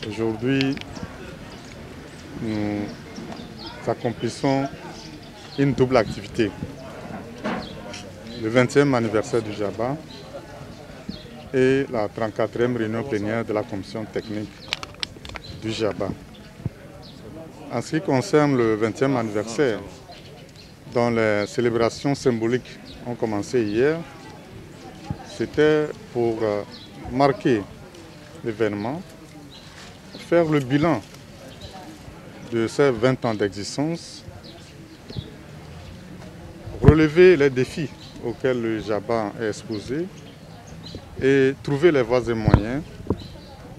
Aujourd'hui, nous accomplissons une double activité. Le 20e anniversaire du JABA et la 34e réunion plénière de la commission technique du JABA. En ce qui concerne le 20e anniversaire, dont les célébrations symboliques ont commencé hier, c'était pour marquer l'événement, faire le bilan de ces 20 ans d'existence, relever les défis auxquels le JABA est exposé et trouver les voies et moyens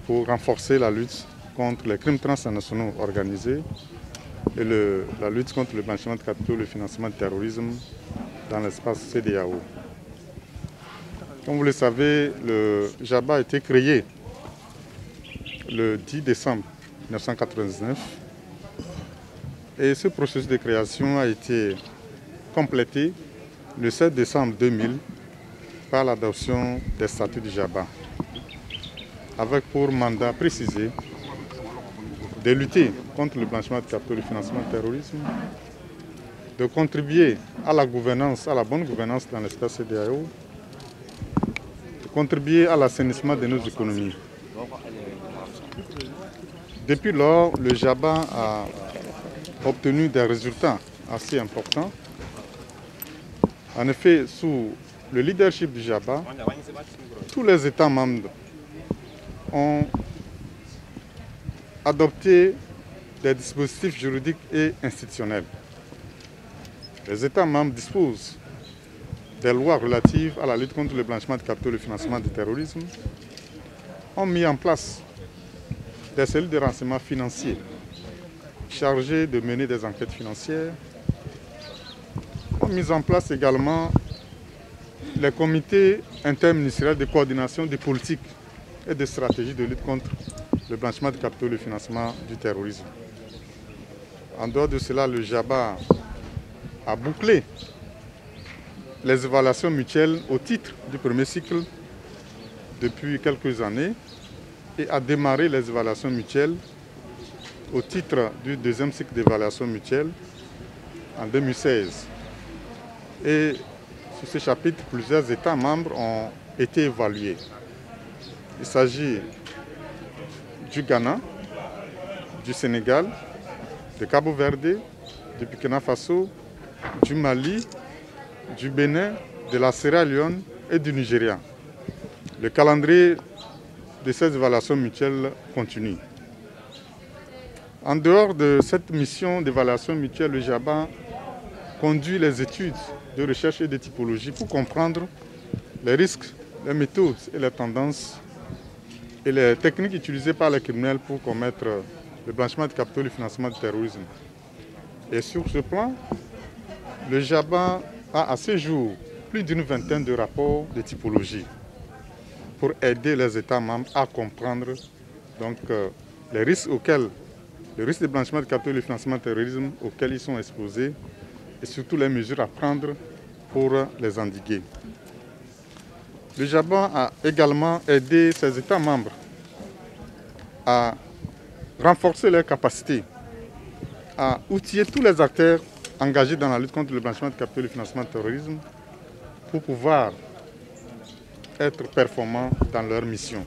pour renforcer la lutte contre les crimes transnationaux organisés et la lutte contre le blanchiment de capitaux et le financement du terrorisme dans l'espace CEDEAO. Comme vous le savez, le JABA a été créé le 10 décembre 1999 et ce processus de création a été complété le 7 décembre 2000 par l'adoption des statuts du JABA, avec pour mandat précisé de lutter contre le blanchiment de capitaux et le financement du terrorisme, de contribuer à la gouvernance, à la bonne gouvernance dans l'espace CEDEAO, de contribuer à l'assainissement de nos économies. Depuis lors, le JABA a obtenu des résultats assez importants. En effet, sous le leadership du JABA, tous les États membres ont adopté des dispositifs juridiques et institutionnels. Les États membres disposent des lois relatives à la lutte contre le blanchiment de capitaux et le financement du terrorisme, ont mis en place des cellules de renseignement financier chargées de mener des enquêtes financières, ont mis en place également les comités interministériels de coordination des politiques et de stratégies de lutte contre le blanchiment de capitaux et le financement du terrorisme. En dehors de cela, le JABA a bouclé les évaluations mutuelles au titre du premier cycle depuis quelques années et a démarré les évaluations mutuelles au titre du deuxième cycle d'évaluation mutuelle en 2016. Et sur ce chapitre, plusieurs États membres ont été évalués. Il s'agit du Ghana, du Sénégal, de Cabo Verde, du Burkina Faso, du Mali, du Bénin, de la Sierra Leone et du Nigeria. Le calendrier de ces évaluations mutuelles continue. En dehors de cette mission d'évaluation mutuelle, le JABA conduit les études de recherche et de typologie pour comprendre les risques, les méthodes et les tendances et les techniques utilisées par les criminels pour commettre le blanchiment de capitaux et le financement du terrorisme. Et sur ce plan, le JABA a à ce jour plus d'une vingtaine de rapports de typologie pour aider les États membres à comprendre donc, les risques de blanchiment de capitaux et le financement du terrorisme auxquels ils sont exposés et surtout les mesures à prendre pour les endiguer. Le JABA a également aidé ses États membres à renforcer leurs capacités, à outiller tous les acteurs engagés dans la lutte contre le blanchiment de capitaux et le financement du terrorisme pour pouvoir être performants dans leur mission.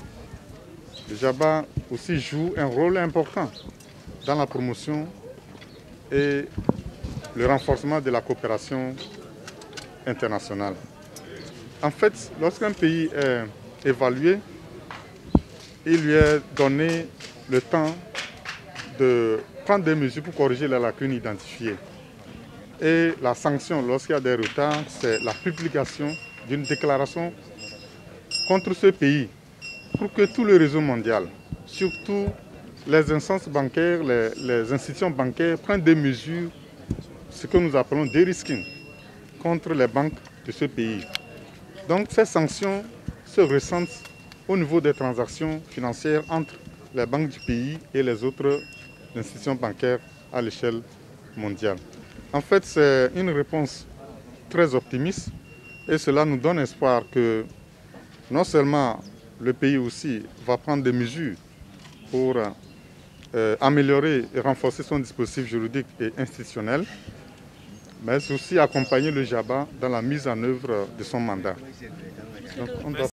Le JABA aussi joue un rôle important dans la promotion et le renforcement de la coopération internationale. En fait, lorsqu'un pays est évalué, il lui est donné le temps de prendre des mesures pour corriger les lacunes identifiées. Et la sanction, lorsqu'il y a des retards, c'est la publication d'une déclaration contre ce pays pour que tout le réseau mondial, surtout les instances bancaires, les institutions bancaires, prennent des mesures, ce que nous appelons de-risking, contre les banques de ce pays. Donc ces sanctions se ressentent au niveau des transactions financières entre les banques du pays et les autres institutions bancaires à l'échelle mondiale. En fait, c'est une réponse très optimiste et cela nous donne espoir que non seulement le pays aussi va prendre des mesures pour améliorer et renforcer son dispositif juridique et institutionnel, mais aussi accompagner le JABA dans la mise en œuvre de son mandat. Donc, on doit